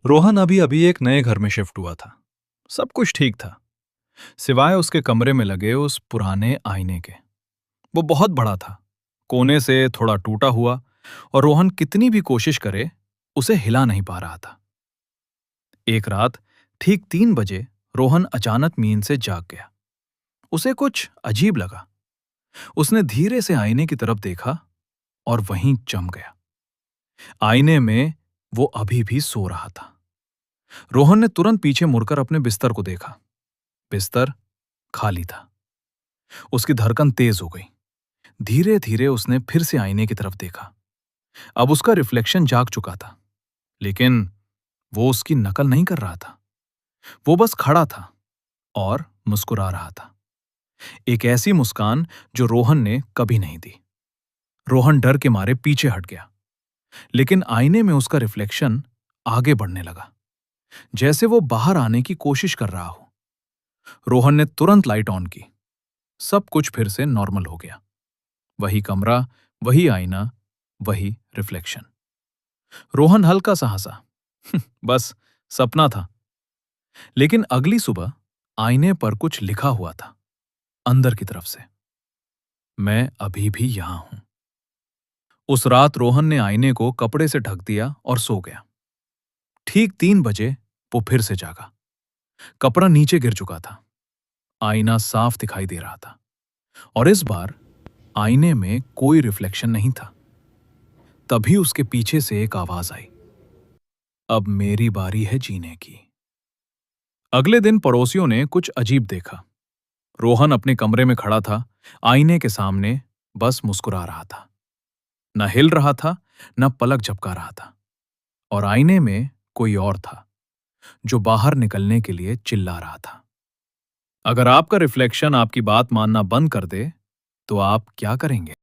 रोहन अभी अभी एक नए घर में शिफ्ट हुआ था। सब कुछ ठीक था, सिवाय उसके कमरे में लगे उस पुराने आईने के। वो बहुत बड़ा था, कोने से थोड़ा टूटा हुआ, और रोहन कितनी भी कोशिश करे उसे हिला नहीं पा रहा था। एक रात ठीक 3 बजे रोहन अचानक नींद से जाग गया। उसे कुछ अजीब लगा। उसने धीरे से आईने की तरफ देखा और वहीं जम गया। आईने में वो अभी भी सो रहा था। रोहन ने तुरंत पीछे मुड़कर अपने बिस्तर को देखा। बिस्तर खाली था। उसकी धड़कन तेज हो गई। धीरे धीरे उसने फिर से आईने की तरफ देखा। अब उसका रिफ्लेक्शन जाग चुका था, लेकिन वो उसकी नकल नहीं कर रहा था। वो बस खड़ा था और मुस्कुरा रहा था। एक ऐसी मुस्कान जो रोहन ने कभी नहीं दी। रोहन डर के मारे पीछे हट गया, लेकिन आईने में उसका रिफ्लेक्शन आगे बढ़ने लगा, जैसे वो बाहर आने की कोशिश कर रहा हो। रोहन ने तुरंत लाइट ऑन की। सब कुछ फिर से नॉर्मल हो गया। वही कमरा, वही आईना, वही रिफ्लेक्शन। रोहन हल्का सा हंसा। बस सपना था। लेकिन अगली सुबह आईने पर कुछ लिखा हुआ था, अंदर की तरफ से, मैं अभी भी यहां हूं। उस रात रोहन ने आईने को कपड़े से ढक दिया और सो गया। ठीक 3 बजे वो फिर से जागा। कपड़ा नीचे गिर चुका था। आईना साफ दिखाई दे रहा था, और इस बार आईने में कोई रिफ्लेक्शन नहीं था। तभी उसके पीछे से एक आवाज आई, अब मेरी बारी है जीने की। अगले दिन पड़ोसियों ने कुछ अजीब देखा। रोहन अपने कमरे में खड़ा था, आईने के सामने, बस मुस्कुरा रहा था। न हिल रहा था, न पलक झपका रहा था। और आईने में कोई और था, जो बाहर निकलने के लिए चिल्ला रहा था। अगर आपका रिफ्लेक्शन आपकी बात मानना बंद कर दे, तो आप क्या करेंगे?